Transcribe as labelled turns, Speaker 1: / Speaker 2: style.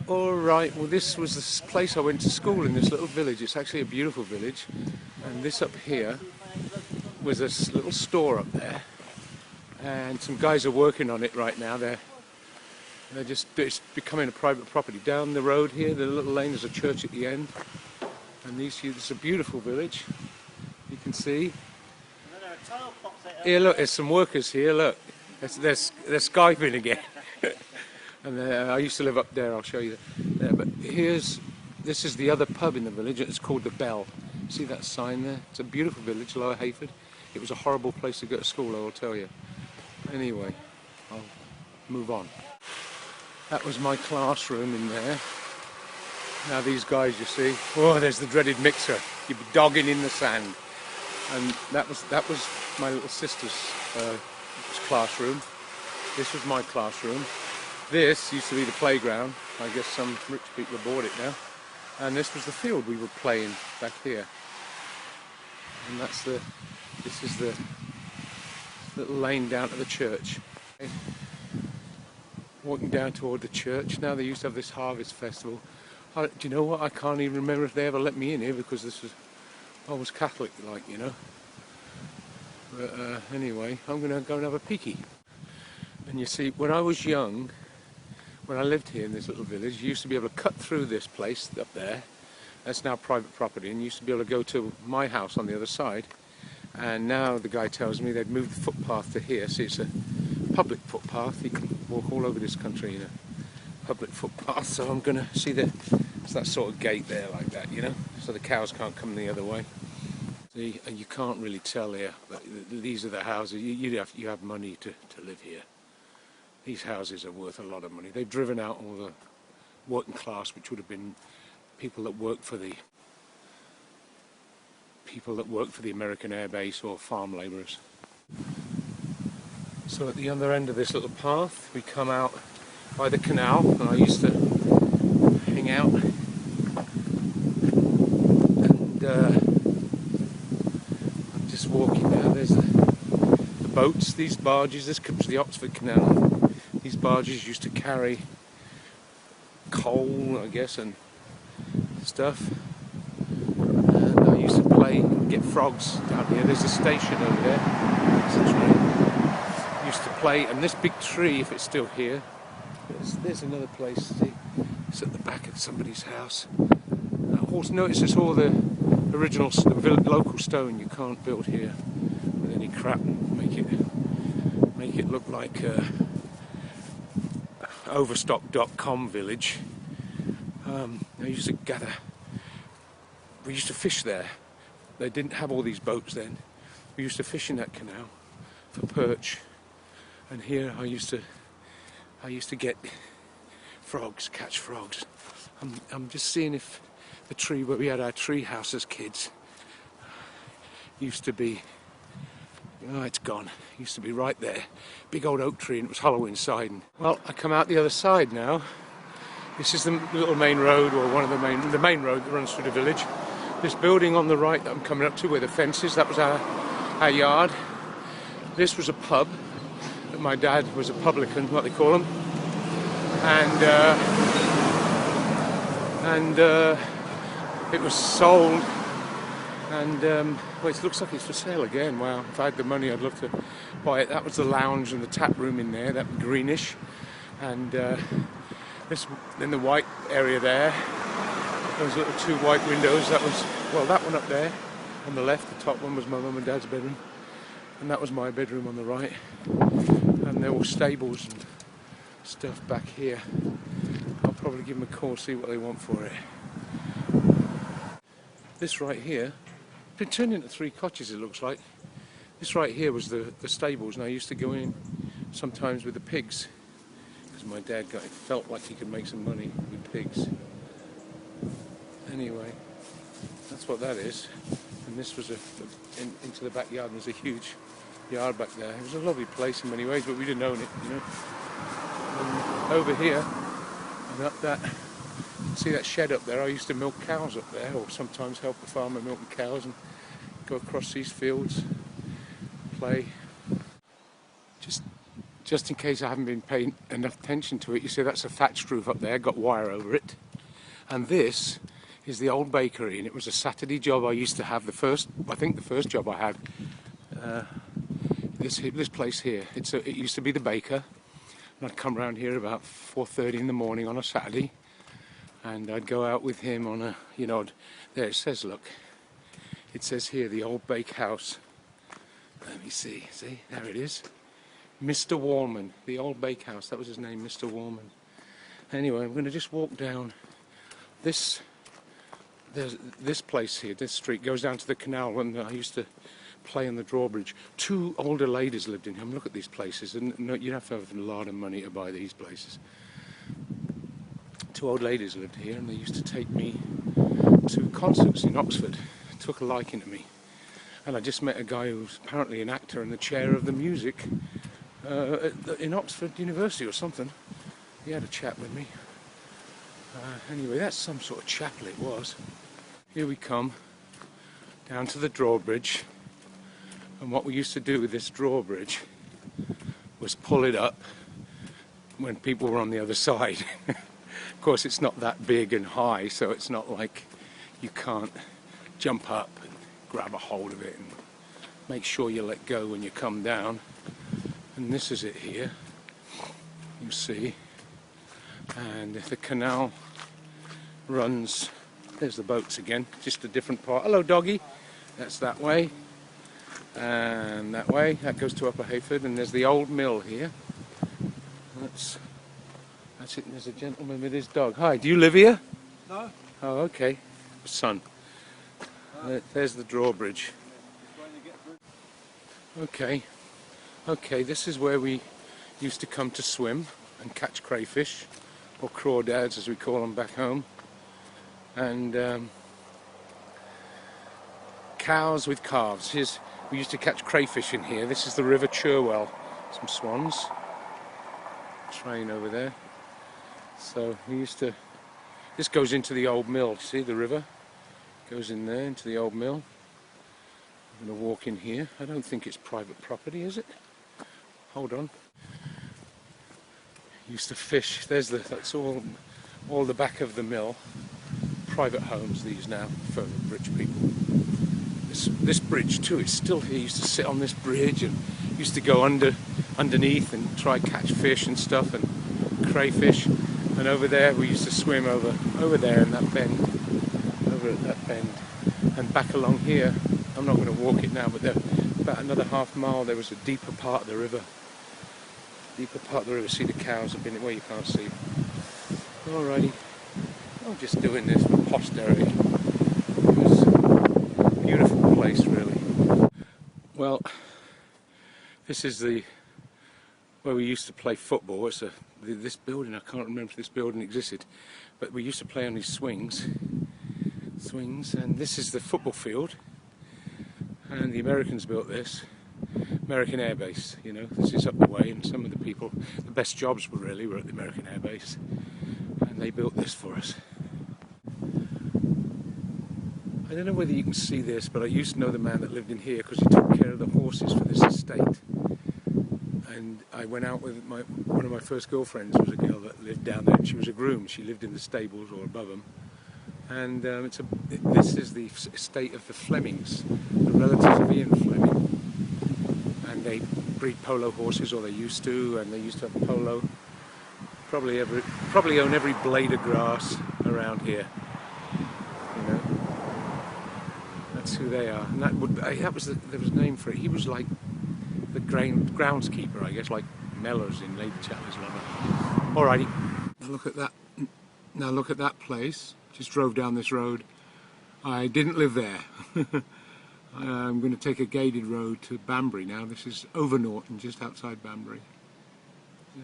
Speaker 1: Alright, well this was this place I went to school in, this little village. It's actually a beautiful village. And this up here was this little store up there. And some guys are working on it right now. It's becoming a private property. Down the road here, the little lane, there's a church at the end. And this is a beautiful village. You can see. Here, look, there's some workers here, look. They're Skyping again. And I used to live up there, I'll show you there. But this is the other pub in the village. It's called the Bell. See that sign there? It's a beautiful village, Lower Heyford. It was a horrible place to go to school, I will tell you. Anyway, I'll move on. That was my classroom in there. Now these guys, you see, oh, there's the dreaded mixer. You'd be dogging in the sand. And that was my little sister's classroom. This was my classroom. This used to be the playground. I guess some rich people have bought it now. And this was the field we would play in back here. And this is the little lane down to the church. Walking down toward the church. Now they used to have this harvest festival. Do you know what? I can't even remember if they ever let me in here because I was Catholic, like, you know. But anyway, I'm going to go and have a peekie. And you see, when I was young, when I lived here in this little village, you used to be able to cut through this place up there. That's now private property, and you used to be able to go to my house on the other side. And now the guy tells me they'd moved the footpath to here. See, it's a public footpath. You can walk all over this country in a public footpath. So I'm going to see it's that sort of gate there like that, you know, so the cows can't come the other way. See, and you can't really tell here, but these are the houses. You have money to live here. These houses are worth a lot of money. They've driven out all the working class, which would have been people that work for the American Air Base or farm labourers. So at the other end of this little path, we come out by the canal, and I used to hang out. And I'm just walking now. There's the boats, these barges. This comes to the Oxford Canal. These barges used to carry coal, I guess, and stuff. And I used to play and get frogs down here. There's a station over there. There's a train. I used to play, and this big tree, if it's still here, there's another place. See, it's at the back of somebody's house. Also notice it's all the original, local stone. You can't build here with any crap. Make it look like Overstock.com village. I used to gather. We used to fish there. They didn't have all these boats then. We used to fish in that canal for perch. And here I used to get frogs, catch frogs. I'm just seeing if the tree where we had our tree house as kids used to be. Oh, it's gone. Used to be right there. Big old oak tree, and it was hollow inside. Well, I come out the other side now. This is the little main road, or one of the main road that runs through the village. This building on the right that I'm coming up to, where the fence is, that was our yard. This was a pub. My dad was a publican, what they call them. And it was sold. And well, it looks like it's for sale again. Wow, if I had the money, I'd love to buy it. That was the lounge and the tap room in there, that greenish. And this, in the white area there, those little two white windows. That was, well, that one up there on the left. The top one was my mum and dad's bedroom, and that was my bedroom on the right. And there were stables and stuff back here. I'll probably give them a call, see what they want for it. This right here, been turned into 3 cottages, it looks like. This right here was the stables, and I used to go in sometimes with the pigs, because my dad felt like he could make some money with pigs. Anyway, that's what that is. And this was into the backyard, and there's a huge yard back there. It was a lovely place in many ways, but we didn't own it, you know. And over here, and up that, see that shed up there? I used to milk cows up there, or sometimes help the farmer milk the cows, and go across these fields, play. just in case I haven't been paying enough attention to it, you see that's a thatched roof up there, got wire over it. And this is the old bakery, and it was a Saturday job I used to have. I think the first job I had. This place here. It used to be the baker, and I'd come round here about 4:30 in the morning on a Saturday, and I'd go out with him on a, there it says, look, it says here the old bakehouse. Let me see, there it is. Mr. Wallman, the old bakehouse, that was his name, Mr. Wallman. Anyway, I'm going to just walk down this place here, this street goes down to the canal when I used to play on the drawbridge. Two older ladies lived in here. Look at these places, and you'd have to have a lot of money to buy these places. Two old ladies lived here, and they used to take me to concerts in Oxford. Took a liking to me, and I just met a guy who's apparently an actor and the chair of the music in Oxford University or something. He had a chat with me. Anyway, that's some sort of chapel it was. Here we come down to the drawbridge, and what we used to do with this drawbridge was pull it up when people were on the other side. Of course, it's not that big and high, so it's not like you can't jump up and grab a hold of it, and make sure you let go when you come down. And this is it here, you see. And the canal runs, there's the boats again, just a different part. Hello doggy, that's that way, and that way, that goes to Upper Heyford, and there's the old mill here. That's it, and there's a gentleman with his dog. Hi, do you live here?
Speaker 2: No.
Speaker 1: Oh, okay. Son. There's the drawbridge. Okay, this is where we used to come to swim and catch crayfish, or crawdads as we call them back home, and cows with calves. We used to catch crayfish in here. This is the River Cherwell. Some swans. Train over there. So we used to. This goes into the old mill. See the river goes in there into the old mill. I'm going to walk in here. I don't think it's private property, is it? Hold on. Used to fish. That's all the back of the mill. Private homes these now for rich people. This bridge too, it's still here. Used to sit on this bridge and used to go underneath and try catch fish and stuff and crayfish. And over there we used to swim over there in that bend, over at that bend, and back along here. I'm not going to walk it now, but there, about another half mile there was a deeper part of the river. See the cows have been where you can't see. Alrighty, I'm just doing this for posterity. It was a beautiful place, really. Well, this is where we used to play football. It's this building. I can't remember if this building existed, but we used to play on these swings, and this is the football field. And the Americans built this. American Air Base, this is up the way, and some of the people, the best jobs were at the American Air Base, and they built this for us. I don't know whether you can see this, but I used to know the man that lived in here because he took care of the horses for this estate. And I went out with one of my first girlfriends was a girl that lived down there, and she was a groom. She lived in the stables or above them. And this is the estate of the Flemings, the relatives of Ian Fleming. And they breed polo horses, or they used to, and they used to have polo. Probably own every blade of grass around here. That's who they are. And there was a name for it. He was like the groundskeeper, I guess, like Mellors in Lady Chatterley's Lover. Alrighty. Now look at that place. Just drove down this road. I didn't live there. I'm going to take a gated road to Banbury now. This is over Norton, just outside Banbury. Yeah.